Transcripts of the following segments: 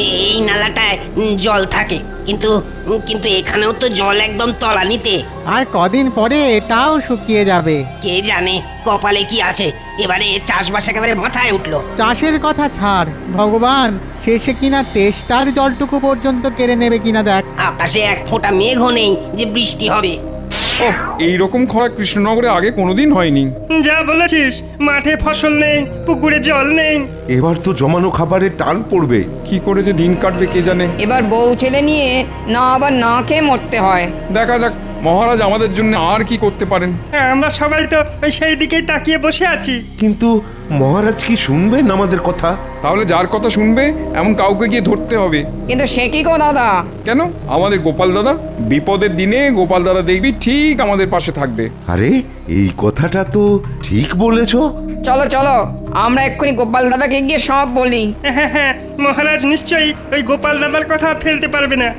এই নালাটায় জল থাকে, কিন্তু কিন্তু এখানেও তো জল একদম তলানিতে। আর কদিন পরে এটাও শুকিয়ে যাবে। কে জানে কপালে কি আছে, এবারে চাষবাস একেবারে মাথায় উঠলো। চাষের কথা ছাড়, ভগবান শেষে কিনা তেষ্টার জলটুকু পর্যন্ত কেড়ে নেবে কিনা দেখ। আকাশে এক ফোঁটা মেঘও নেই যে বৃষ্টি হবে। ওহ, এইরকম খরা কৃষ্ণনগরে আগে কোনোদিন হয়নি। যা বলেছিস, মাঠে ফসল নেই, পুকুরে জল নেই। এবার তো জমানো খাবারের টান পড়বে। কি করে যে দিন কাটবে কে জানে। এবার বউ ছেলে নিয়ে না আবার না খেয়ে মরতে হয়। দেখা যাক মহারাজ আমাদের জন্য আর কি করতে পারেন। আমরা সবাই তো সেই দিকেই তাকিয়ে বসে আছি। কিন্তু মহারাজ কি শুনবেন আমাদের কথা? তাহলে যার কথা শুনবে এমন কাউকে গিয়ে ধরতে হবে। কিন্তু সে কি গো দাদা? কেন? আমাদের গোপাল দাদা। বিপদের দিনে গোপাল দাদা দেখবি ঠিক আমাদের পাশে থাকবে। আরে এই কথাটা তো ঠিক বলেছো। চলো চলো, আমরা এক্ষুনি গোপাল দাদাকে গিয়ে সব বলি। হ্যাঁ হ্যাঁ, মহারাজ নিশ্চয়ই ওই গোপাল দাদার কথা ফেলতে পারবে না।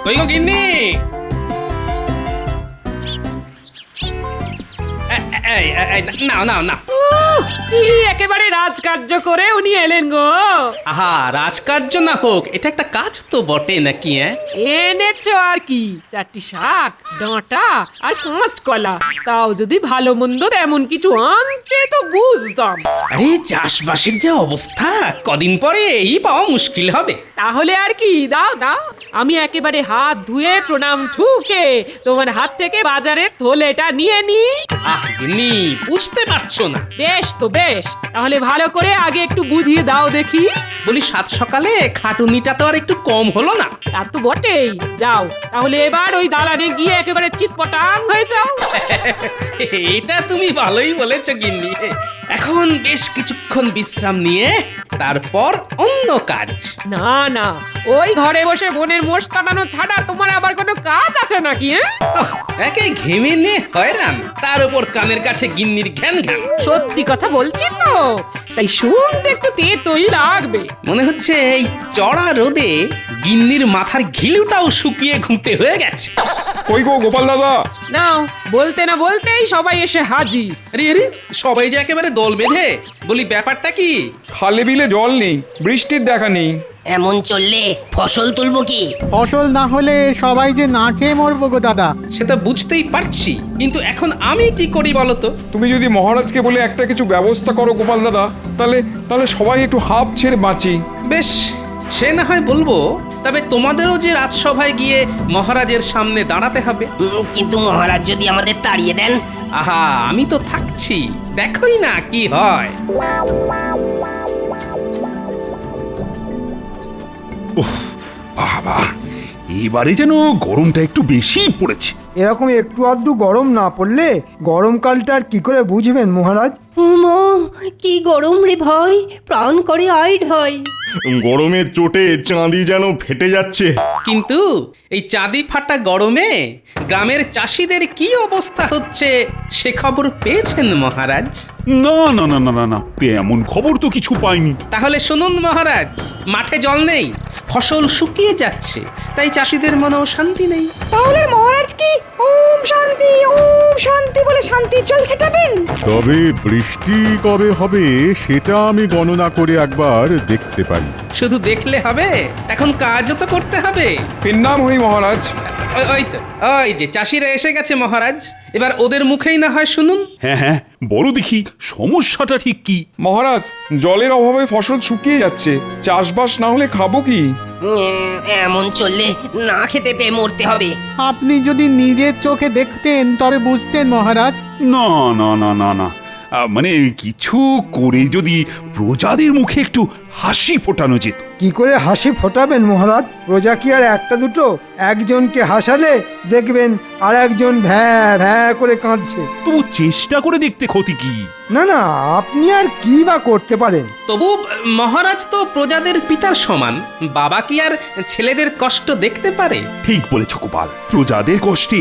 কই গো গিন্নি? নাও নাও নাও। কি একেবারে রাজকার্য করে উনি এলেন গো। আহা, রাজকার্য না হোক, এটা একটা কাজ তো বটে নাকি? এনেছো আর কি, 4টি শাক, ডাঁটা আর কাঁচকলা। তাও যদি ভালো মন্দ এমন কিছু আনতে তো বুঝতাম। আরে চাষবাসের যা অবস্থা, কদিন পরে এই পাওয়া মুশকিল হবে। তাহলে আর কি, দাও দাও, আমি একেবারে হাত ধুয়ে প্রণাম ঠুকে তোমার হাত থেকে বাজারের থলেটা নিয়ে নি। আহ গিন্নি, বুঝতে পারছো না। বেশ তো বেশ, তাহলে ভালো করে আগে একটু বুঝিয়ে দাও দেখি। বলি সাত সকালে খাটুনিটা তো আর একটু কম হলো না? তা তো বটেই। যাও তাহলে এবার ওই দালানে গিয়ে একেবারে চিৎপটাং হয়ে যাও। এটা তুমি ভালোই বলেছো গিন্নি। এখন বেশ কিছুক্ষণ বিশ্রাম নিয়ে তারপর অন্য কাজ। না না, ওই ঘরে বসে বোনের মোষ কাটানো ছাড়া তোমার আবার কোনো কাজ আছে নাকি? একে ঘেমে নিয়ে হয়রান, তার উপর কানের কাছে গিন্নির ঘ্যান ঘ্যান। সত্যি কথা বলছি তো, তাই শুনতে একটু তেতই লাগবে। মনে হচ্ছে এই চড়া রোদে গিন্নির মাথার ঘিলুটাও শুকিয়ে ঘুঁটে হয়ে গেছে। কই গো গোপাল দাদা? নাও, বলতে না বলতেই সবাই এসে হাজির। আরে আরে, সবাই যে একেবারে দল বেঁধে। বলি ব্যাপারটা কি? খালে বিলে জল নেই, বৃষ্টির দেখা নেই। এমন চললে ফসল তুলবো কি? ফসল না হলে সবাই যে না খেয়ে মরবো গো দাদা। সেটা বুঝতেই পারছি, কিন্তু এখন আমি কি করি বলো তো? তুমি যদি মহারাজকে বলে একটা কিছু ব্যবস্থা করো গোপাল দাদা, তাহলে তাহলে সবাই একটু হাঁপ ছেড়ে বাঁচি। বেশ, সে না হয় বলবো, তবে তোমাদেরও যে রাজসভায় গিয়ে মহারাজের সামনে দাঁড়াতে হবে। কিন্তু মহারাজ যদি আমাদের তাড়িয়ে দেন? আহা, আমি তো থাকছি, দেখোই না কি হয়। বাবা, এবারে যেন গরমটা একটু বেশি পড়েছে। এরকম একটু আধটু গরম না পড়লে গরমকালটা আর কি করে বুঝবেন মহারাজ? কি গরম রে ভাই, প্রাণ করে আইড হয়। গরমের চোটে চাঁদি যেন ফেটে যাচ্ছে। কিন্তু এই চাঁদি ফাটা গরমে গ্রামের চাষিদের কি অবস্থা হচ্ছে সে খবর পেয়েছেন মহারাজ? না না না না না না, তেমন খবর তো কিছু পাইনি। তাহলে শুনুন মহারাজ, মাঠে জল নেই, ফসল শুকিয়ে যাচ্ছে, তাই চাষিদের মনেও শান্তি নেই। তাহলে মহারাজ কি ওম শান্তি বলে শান্তি জল ছেটাবেন? তবে বৃষ্টি কবে হবে সেটা আমি গণনা করে একবার দেখতে পারি। শুধু দেখলে হবে, এখন কাজও তো করতে হবে। পিন্নাম হই মহারাজ। ওই তো, ওই যে চাষিরা এসে গেছে মহারাজ, এবার ওদের মুখেই না হয় শুনুন। হ্যাঁ হ্যাঁ, বড় দেখি সমস্যাটা ঠিক কি? মহারাজ, জলের অভাবে ফসল শুকিয়ে যাচ্ছে, চাষবাস না হলে খাবো কি? এমন চললে না খেতে পেয়ে মরতে হবে। আপনি যদি নিজের চোখে দেখতেন তবে বুঝতেন মহারাজ। না না না না না, মানে কিছু করে যদি প্রজাদের মুখে একটু হাসি ফোটানো যেত। কি করে হাসি ফোটাবেন মহারাজ? প্রজা কি আর একটা দুটো? একজনকে হাসালে দেখবেন আর একজন ভ্যাঁ ভ্যাঁ করে কাঁদছে। তবু চেষ্টা করে দেখতে ক্ষতি কি? না না, আপনি আর কি বা করতে পারেন? তবু মহারাজ তো প্রজাদের পিতার সমান, বাবা কি আর ছেলেদের কষ্ট দেখতে পারে? ঠিক বলেছ গোপাল, প্রজাদের কষ্টে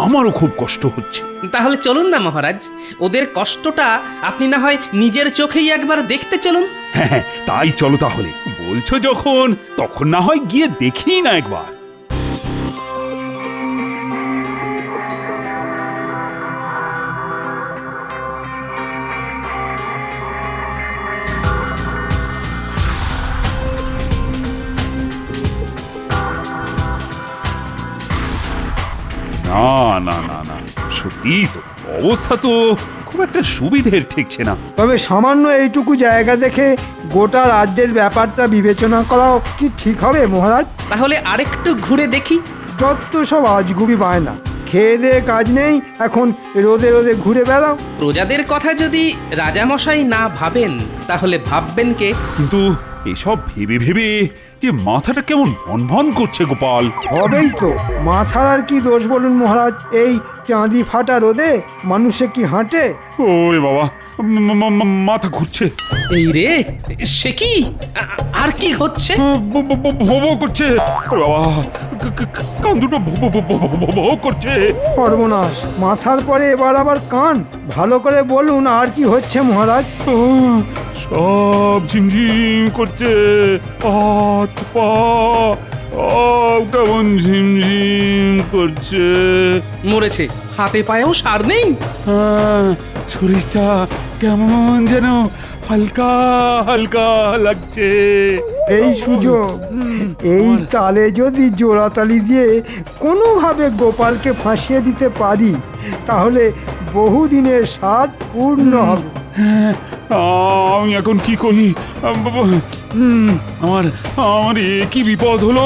আমারও খুব কষ্ট হচ্ছে। তাহলে চলুন না মহারাজ, ওদের কষ্টটা আপনি না হয় নিজের চোখেই একবার দেখতে চলুন। হ্যাঁ হ্যাঁ, তাই চলো তাহলে। বলছো যখন, তখন না হয় গিয়ে দেখি না একবার। না না না না, সত্যি তো অবস্থা তো খুব একটা সুবিধের ঠেকছে না। তবে সামান্য এইটুকু জায়গা দেখে গোটা রাজ্যের ব্যাপারটা বিবেচনা করাও কি ঠিক হবে মহারাজ? তাহলে আরেকটু ঘুরে দেখি। যত সব আজগুবি বায়না, খেয়ে দেয়ে কাজ নেই, এখন রোদে রোদে ঘুরে বেড়াও। প্রজাদের কথা যদি রাজামশাই না ভাবেন তাহলে ভাববেন কে? কিন্তু এসব ভেবে ভেবে যে মাথাটা কেমন ভন করছে গোপাল। হবেই তো, মাথার আর কি দোষ বলুন মহারাজ? এই চাঁদি ফাটা রোদে মানুষে কি হাঁটে? ওরে বাবা, মাথা ঘুরছে। এই রে, সে কি? আর কি হচ্ছে? ভো করছে। ওরে বাবা, কান দুটো ভো করছে। সর্বনাশ, মাথার পরে এবার আবার কান। ভালো করে বলুন আর কি হচ্ছে মহারাজ? সব ঝিমঝিম করছে, হাত পা সব কেমন ঝিমঝিম করছে। মরেছে, হাতে পায়েও সার নেই। হ্যাঁ, শরীরটা কেমন যেন হালকা হালকা লাগছে। এই সুযোগ, এই তালে যদি জোড়াতালি দিয়ে কোনোভাবে গোপালকে ফাঁসিয়ে দিতে পারি তাহলে বহুদিনের স্বাদ পূর্ণ হবে। হ্যাঁ, আমি এখন কি করি? আমার আমার কি বিপদ হলো?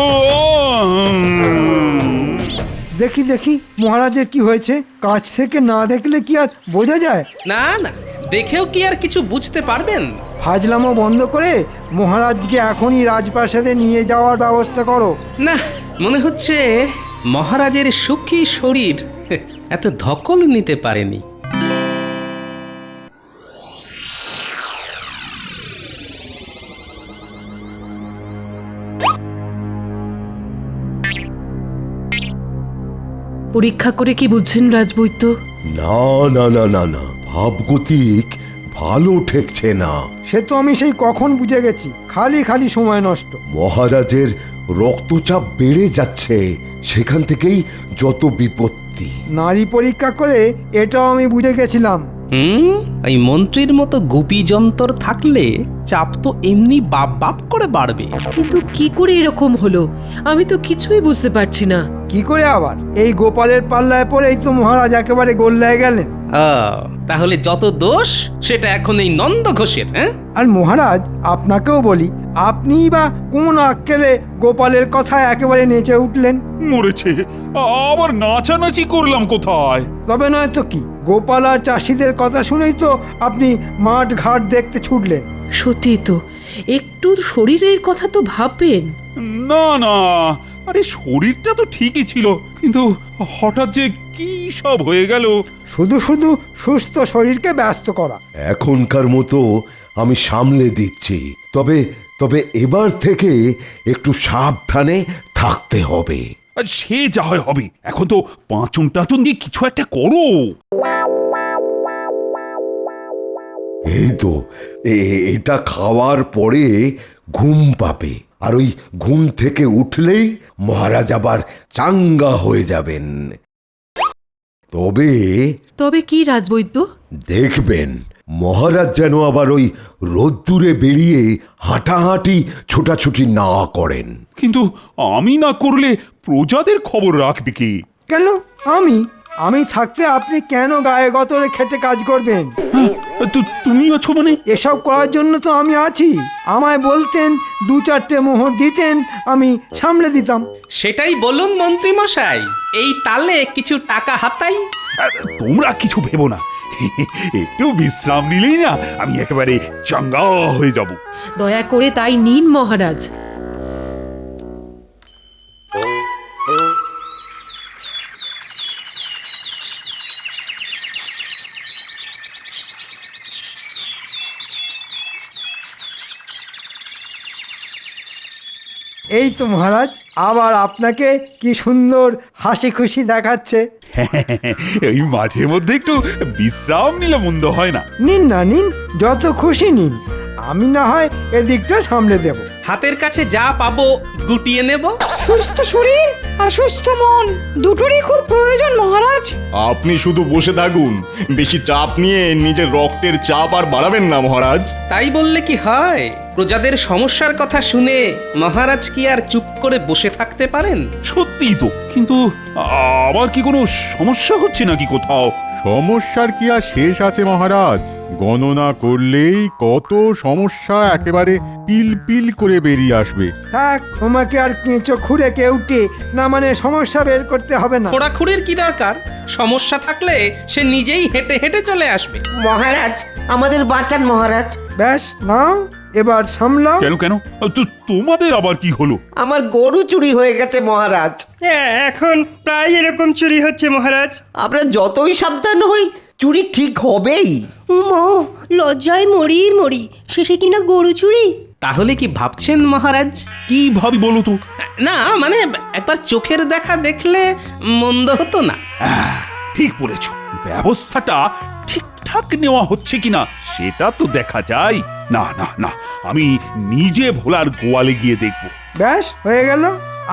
দেখি দেখি মহারাজের কি হয়েছে। কাছ থেকে না দেখলে কি আর বোঝা যায়? না না, দেখেও কি আর কিছু বুঝতে পারবেন? ফাজলামো বন্ধ করে মহারাজকে এখনই রাজপ্রাসাদে নিয়ে যাওয়ার ব্যবস্থা করো। না, মনে হচ্ছে মহারাজের সুখী শরীর এত ধকল নিতে পারেনি। পরীক্ষা করে কি বুঝছেন রাজবৈদ্য? না না না না না, ভাবগতিক ভালো ঠেকছে না। সে তো আমি সেই কখন বুঝে গেছি, খালি খালি সময় নষ্ট। মহারাজের রক্তচাপ বেড়ে যাচ্ছে, সেখান থেকেই যত বিপত্তি। নারী পরীক্ষা করে এটাও আমি বুঝে গেছিলাম। এই মন্ত্রীর মতো গুপি যন্তর থাকলে চাপ তো এমনি বাপ বাপ করে বাড়বে। কিন্তু কি করে এরকম হলো আমি তো কিছুই বুঝতে পারছি না। কি করে আবার? এই গোপালের পাল্লায় পড়েই তো মহারাজ একেবারে গোল্লায় গেলেন। তাহলে যত দোষ সেটা এখন এই নন্দ ঘোষের। হ্যাঁ, আর মহারাজ আপনাকেও বলি, আপনিই বা কোন আক্কেলে গোপালের কথায় একেবারে নেচে উঠলেন? মরেছে, আবার নাচানাচি করলাম কোথায়? তবে নয় তো কি, গোপাল আর চাষিদের কথা শুনেই তো আপনি মাঠ ঘাট দেখতে ছুটলেন। সত্যি তো, একটু শরীরের কথা তো ভাববেন। না না, আরে শরীরটা তো ঠিকই ছিল, কিন্তু হঠাৎ যে কি সব হয়ে গেল। শুধু শুধু সুস্থ শরীরকে ব্যস্ত করা। এখনকার মতো আমি সামলে দিচ্ছি, তবে তবে এবার থেকে একটু সাবধানে থাকতে হবে। আর সে যা হয় হবে, এখন তো পাঁচন টাচন দিয়ে কিছু একটা করো। এই তো এটা খাওয়ার পরে ঘুম পাবে, আর ওই ঘুম থেকে উঠলেই মহারাজ আবার চাঙ্গা হয়ে যাবেন। তবে তবে কি রাজবৈদ্য? দেখবেন মহারাজ যেন আবার ওই রোদ্দুরে বেরিয়ে হাঁটাহাঁটি ছোটাছুটি না করেন। কিন্তু আমি না করলে প্রজাদের খবর রাখবে কি? কেন? আমি থাকতে আপনি কেন গায়ে গতরে খেটে কাজ করবেন? তুমি আছো মানে? এসব করার জন্য তো আমি আছি। আমায় বলতেন, দু চারটে মোহর দিতেন, আমি সামলে দিতাম। সেটাই বলুন মন্ত্রী মশাই, এই তালে কিছু টাকা হাতাই। তোমরা কিছু ভেবো না, একটু বিশ্রাম নিলেই না আমি একেবারে চাঙ্গা হয়ে যাব। দয়া করে তাই নিন মহারাজ। এই তো মহারাজ, আবার আপনাকে কি সুন্দর হাসি খুশি দেখাচ্ছে। এই মাঝে মধ্যে একটু বিশ্রাম নিলে মন্দ হয় না। নিন না, নিন, যত খুশি নিন। আমি না হয় এদিকটা সামলে দেব। হাতের কাছে যা পাবো গুটিয়ে নেব। সুস্থ শরীর আর সুস্থ মন দুটোরই খুব প্রয়োজন মহারাজ। আপনি শুধু বসে থাকুন, বেশি চাপ নিয়ে নিজের রক্তের চাপ আর বাড়াবেন না মহারাজ। তাই বললে কি হয়? প্রজাদের সমস্যার কথা শুনে মহারাজ কি আর চুপ করে বসে থাকতে পারেন? সত্যিই তো, কিন্তু আবার কি কোনো সমস্যা হচ্ছে নাকি কোথাও? সমস্যার কি আর শেষ আছে মহারাজ? গণনা করলেই কত সমস্যা একেবারে পিল পিল করে বেরিয়ে আসবে। থাক, তোমাকে আর কেঁচো খুঁড়ে কেউটে না মানে সমস্যা বের করতে হবে না। খোঁড়াখুড়ির কি দরকার? সমস্যা থাকলে সে নিজেই হেঁটে হেঁটে চলে আসবে। মহারাজ আমাদের বাঁচান মহারাজ। ব্যাস, নাও এবার সামলাও। কেন কেন তোমাদের আবার কি হলো? আমার গরু চুরি হয়ে গেছে মহারাজ। হ্যাঁ, এখন প্রায় এরকম চুরি হচ্ছে মহারাজ। আমরা যতই সাবধান হই চুরি ঠিক হবেই। লজ্জায় মরি মরি, শেষে কিনা গরু চুরি। তাহলে কি ভাবছেন মহারাজ? কি ভাবি বলো তো? না মানে একবার চোখের দেখা দেখলে মন্দ হতো না। ঠিক বলেছ, ব্যবস্থাটা ঠিকঠাক নেওয়া হচ্ছে কিনা সেটা তো দেখা যায়। না না না, আমি নিজে ভোলার গোয়ালে গিয়ে দেখব। ব্যাস হয়ে গেল,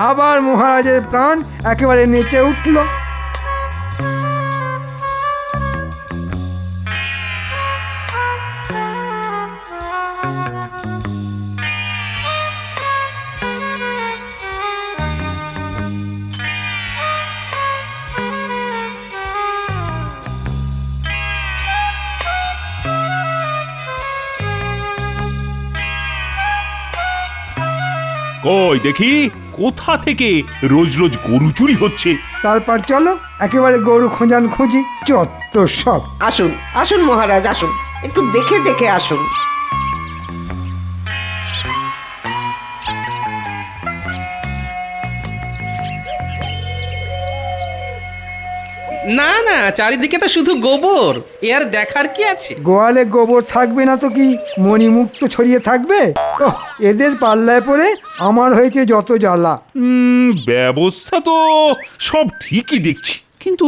আবার মহারাজের প্রাণ একেবারে নেচে উঠল। কই দেখি কোথা থেকে রোজ রোজ গরু চুরি হচ্ছে। তারপর চলো একেবারে গরু খোঁজান খুঁজি, চত্ব সব। আসুন আসুন মহারাজ, আসুন, একটু দেখে দেখে আসুন। না না, চারিদিকে তো শুধু গোবর, এ আর দেখার কি আছে? গোয়ালে গোবর থাকবে না তো কি মণিমুক্ত ছড়িয়ে থাকবে? ওহ, এদের পাল্লায় পড়ে আমার হয়েছে যত জ্বালা। ব্যবস্থা তো সব ঠিকই দেখছি, কিন্তু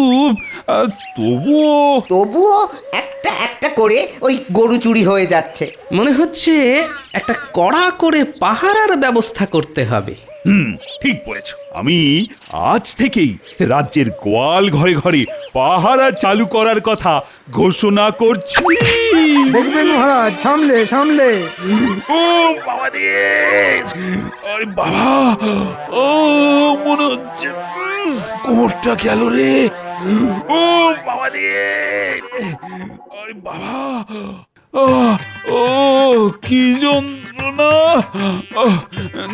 তবুও একটা একটা করে ওই গরু চুরি হয়ে যাচ্ছে। মনে হচ্ছে একটা কড়া করে পাহারার ব্যবস্থা করতে হবে। ঠিক বলেছ। আমি আজ থেকেই রাজ্যের গোয়াল ঘরে ঘরে পাহারা চালু করার কথা ঘোষণা করছি। দেখবেন মহারাজ, সামলে সামলে। ও বাবা রে, ওই বাবা, ও মনে হচ্ছে কোমরটা গেল রে। ও বাবা রে, ওই বাবা, ও কি যন্ত্রণা!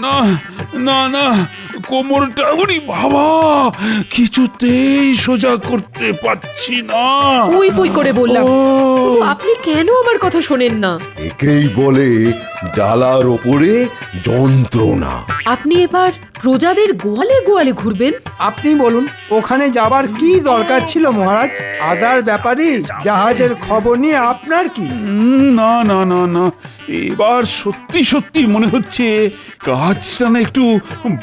না না না, কোমরটা, উনি বাবা, কিছুতেই সোজা করতে পারছি না। পুই পুই করে বললাম, তবু আপনি কেন আমার কথা শোনেন না? একেই বলে জ্বালার ওপরে যন্ত্রণা। আপনি এবার প্রজাদের গোয়ালে গোয়ালে ঘুরবেন? আপনি বলুন, ওখানে যাবার কি দরকার ছিল মহারাজ? আদার ব্যাপারী জাহাজের খবর নিয়ে আপনার কি? না না না না, এবার সত্যি সত্যি মনে হচ্ছে কাজটা না একটু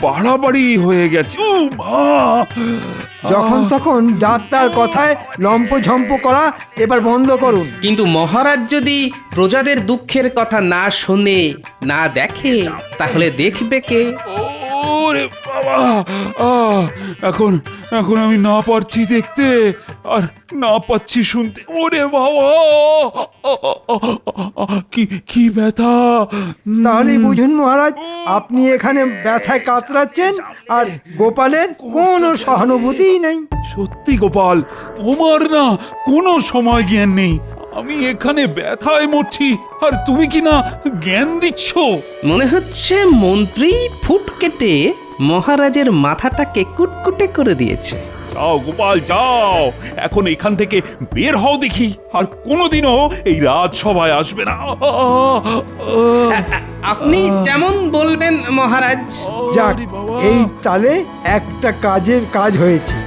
বাড়াবাড়ি হয়ে গেছে। ও মা! যখন তখন যাত্রার কথায় লম্পঝম্প করা এবার বন্ধ করুন। কিন্তু মহারাজ যদি প্রজাদের দুঃখের কথা না শোনে, না দেখে, তাহলে দেখবে কে? ওরে বাবা, এখন এখন আমি না পারছি দেখতে আর না পাচ্ছি শুনতে। ওরে বাবা, কি কি ব্যথা! তাহলেই বুঝুন মহারাজ, আপনি এখানে ব্যথায় কাতরাচ্ছেন আর গোপালের কোনো সহানুভূতিই নেই। সত্যি গোপাল, তোমার না কোনো সময় জ্ঞান নেই। আমি এখানে ব্যথায় মরছি আর তুমি কি না জ্ঞান দিচ্ছ? মনে হচ্ছে মন্ত্রী ফুট কেটে মহারাজের মাথাটাকে কুটকুটে করে দিয়েছে। যাও গোপাল যাও, এখন এখান থেকে বের হও দেখি, আর কোনোদিনও এই রাজসভায় আসবে না। আপনি যেমন বলবেন মহারাজ। যাক, এই তালে একটা কাজের কাজ হয়েছে।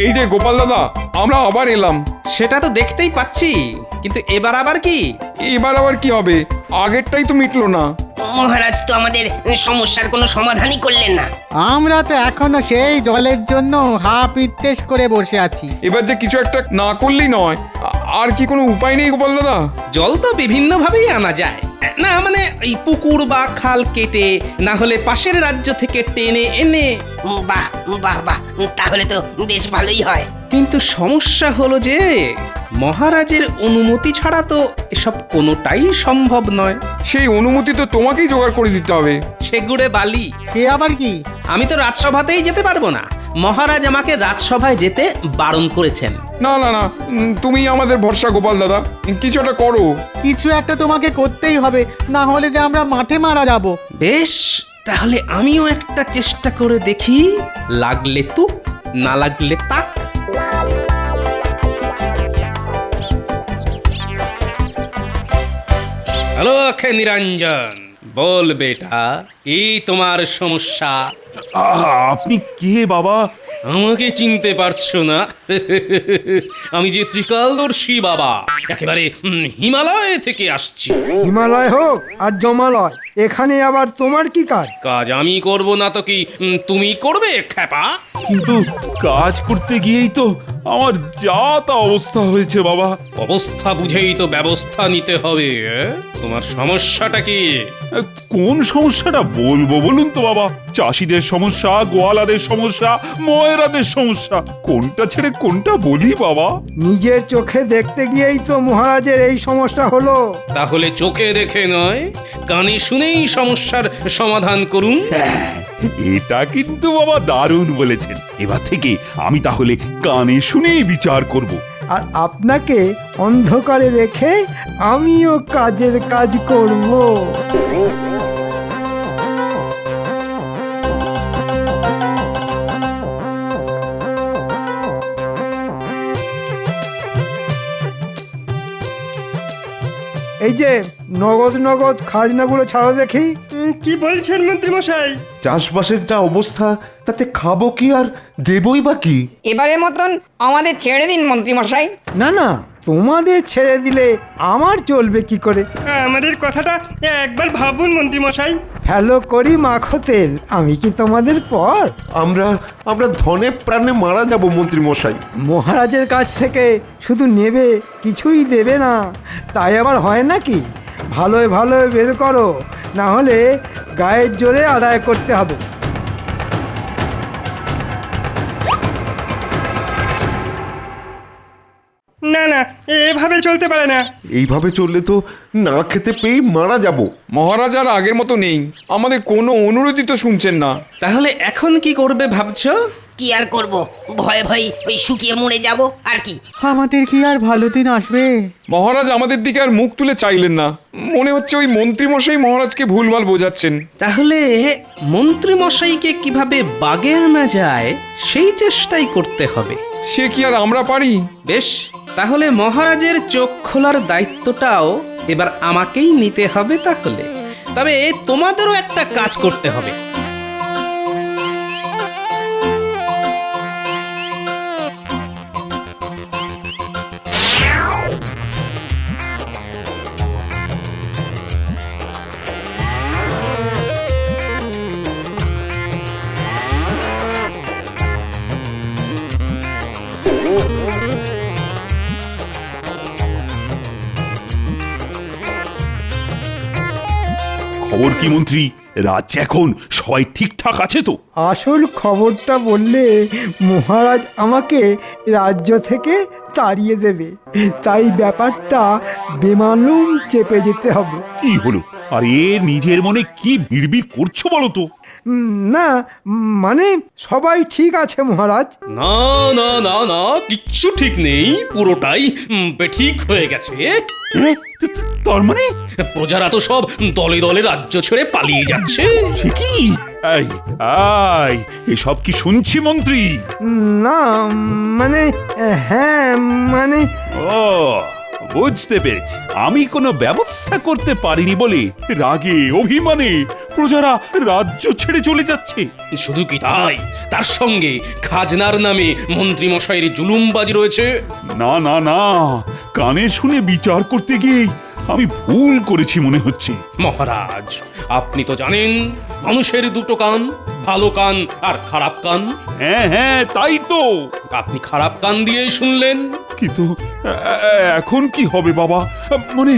এই যে গোপাল দাদা, আমরা আবার এলাম। সেটা তো দেখতেই পাচ্ছি, কিন্তু এবার আবার কি? এবার আবার কি হবে? আগেরটাই তো মিটলো না। মহারাজ তো আমাদের সমস্যার কোনো সমাধানই করলেন না। আমরা তো এখনো সেই জলের জন্য হা পিত্তেশ করে বসে আছি। এবার যে কিছু একটা না করলেই নয়। আর কি কোনো উপায় নেই গোপাল দাদা? জল তো বিভিন্ন ভাবেই আনা যায়। না মানে এই পুকুর বা খাল কেটে না হলে পাশের রাজ্য থেকে টেনে এনে। বাহ বাহ বাহ, তাহলে তো বেশ ভালোই হয়। কিন্তু সমস্যা হলো যে মহারাজের অনুমতি ছাড়া তো এসব কোনোটাই সম্ভব নয়। সেই অনুমতি তো তোমাকেই জোগাড় করে দিতে হবে। সেগুড়ে বালি। সে আবার কি? আমি তো রাজসভাতেই যেতে পারবো না, মহারাজ আমাকে রাজসভায় যেতে বারণ করেছেন। না না না, তুমি আমাদের ভরসা গোপাল দাদা, কিছু একটা করো। কিছু একটা তোমাকে করতেই হবে, না হলে যে আমরা মাঠে মারা যাব। বেশ, তাহলে আমিও একটা চেষ্টা করে দেখি, লাগলে তুক না লাগলে তাক। হ্যালো আখে নিরঞ্জন, বল বেটা, কি তোমার সমস্যা? আপনি কে বাবা? আমাকে চিনতে পারছো না? আমি যে ত্রিকালদর্শী বাবা, একেবারে হিমালয় থেকে আসছি। হিমালয় হোক আর জমালয়, এখানে আবার তোমার কি কাজ? কাজ আমি করব না তো কি তুমি করবে খ্যাপা? কিন্তু কাজ করতে গিয়েই তো আমার যা তা অবস্থা হয়েছে বাবা। অবস্থা বুঝেই তো ব্যবস্থা নিতে হবে। তোমার সমস্যাটা কি? কোন সমস্যাটা বলবো বলুন তো বাবা? চাষিদের সমস্যা, গোয়ালাদের সমস্যা, ময়রাদের সমস্যা, কোনটা ছেড়ে কোনটা বলি বাবা? নিজের চোখে দেখতে গিয়েই তো মহারাজের এই সমস্যা হলো। তাহলে চোখে দেখে নয়, কানে শুনেই সমস্যার সমাধান করুন। এটা কিন্তু বাবা দারুণ বলেছেন। এবার থেকে আমি তাহলে কানে শুনেই বিচার করব। আর আপনাকে অন্ধকারে রেখে আমিও কাজের কাজ করব। এই যে নগদ নগদ খাজনাগুলো ছাড়ো দেখি। কি বলছেন মন্ত্রী মশাই? চাষবাসের যা অবস্থা, তাতে খাবো কি আর দেবই বা কি? এবারের মতন আমাদের ছেড়ে দিন মন্ত্রী মশাই। না না, তোমাদের ছেড়ে দিলে আমার চলবে কি করে? আমাদের কথাটা একবার ভাবুন মন্ত্রী মশাই। হ্যালো করি মাখো তেল, আমি কি তোমাদের পর? আমরা ধনে প্রাণে মারা যাব মন্ত্রী মশাই। মহারাজের কাছ থেকে শুধু নেবে, কিছুই দেবে না, তাই আবার হয় নাকি? ভালোয় ভালোয় বের করো, না হলে গায়ের জোরে আদায় করতে হবে। না না, এভাবে চলতে পারে না। এইভাবে চললে তো না খেতে পেয়েই মারা যাব। মহারাজ আর আগের মতো নেই, আমাদের কোনো অনুরোধই তো শুনছেন না। তাহলে এখন কি করবে ভাবছো? কি আর করব, ভয়ে ভয়ে ওই শুকিয়ে মরে যাব আর কি। আমাদের কি আর ভালো দিন আসবে? মহারাজ আমাদের দিকে আর মুখ তুলে চাইলেন না, মনে হচ্ছে ওই মন্ত্রীমশাই মহারাজকে ভুলভাল বোঝাচ্ছেন। তাহলে মন্ত্রী মশাইকে কিভাবে বাগে আনা যায় সেই চেষ্টাই করতে হবে। সে কি আর আমরা পারি? বেশ, তাহলে মহারাজের চোখ খোলার দায়িত্বটাও এবার আমাকেই নিতে হবে। তাহলে তবে তোমাদেরও একটা কাজ করতে হবে। খবর কি মন্ত্রী? রাজ্যে এখন সবাই ঠিকঠাক আছে তো? আসল খবরটা বললে মহারাজ আমাকে রাজ্য থেকে তাড়িয়ে দেবে, তাই ব্যাপারটা বেমালুম চেপে যেতে হবে। কি হলো? আর এ নিজের মনে কি বিড়বিড় করছো বলো তো? না মানে সবাই ঠিক আছে মহারাজ। না না না না, কিচ্ছু ঠিক নেই, পুরোটাই বেঠিক হয়ে গেছে। তার মানে প্রজারা তো সব দলে দলে রাজ্য ছেড়ে পালিয়ে যাচ্ছে। সে কি? এসব কি শুনছি মন্ত্রী? না মানে হ্যাঁ মানে ও বুঝতে পেরেছি, আমি কোনো ব্যবস্থা করতে পারিনি বলে রাগে অভিমানে প্রজারা রাজ্য ছেড়ে চলে যাচ্ছে। শুধু কি তাই, তার সঙ্গে খাজনার নামে মন্ত্রী মশাইয়ের জুলুমবাজি রয়েছে। না না না, কানে শুনে বিচার করতে গিয়ে আমি ভুল করেছি মনে হচ্ছে। মহারাজ, আপনি তো জানেন মানুষের দুটো কান, ভালো কান আর খারাপ কান। হ্যাঁ হ্যাঁ, তাই তো। আপনি খারাপ কান দিয়েই শুনলেন। কিন্তু এখন কি হবে বাবা? মানে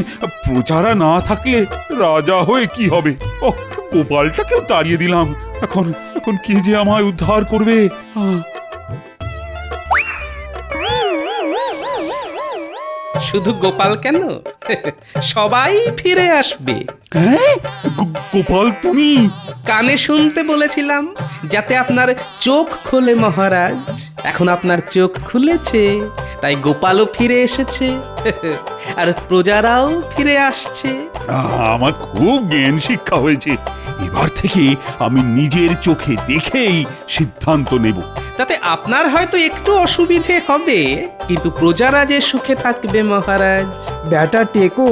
প্রজারা না থাকলে রাজা হয়ে কি হবে? ও, গোপালটাকেও তাড়িয়ে দিলাম। এখন এখন কে যে আমায় উদ্ধার করবে? শুধু গোপাল কেন, সবাই ফিরে আসবে। হ্যাঁ, গোপাল তুমি? কানে শুনতে বলেছিলাম যাতে আপনার চোখ খোলে মহারাজ। এখন আপনার চোখ খুলেছে, তাই গোপালও ফিরে এসেছে আর প্রজারাও ফিরে আসছে। আমার খুব জ্ঞান শিক্ষা হয়েছে। এবার থেকে আমি নিজের চোখে দেখেই সিদ্ধান্ত নেব। তাতে আপনার হয়তো একটু অসুবিধে হবে, কিন্তু প্রজারা যে সুখে থাকবে মহারাজ। ব্যাটা টেকো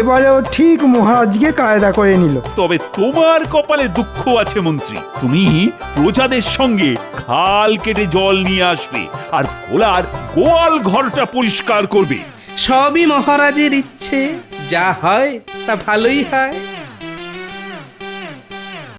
এবারেও ঠিক মহারাজকে কায়দা করে নিল। তবে তোমার কপালে দুঃখ আছে মন্ত্রী। তুমি প্রজাদের সঙ্গে খাল কেটে জল নিয়ে আসবে আর ভোলার গোয়াল ঘরটা পরিষ্কার করবে। সবই মহারাজের ইচ্ছে, যা হয় তা ভালোই হয়।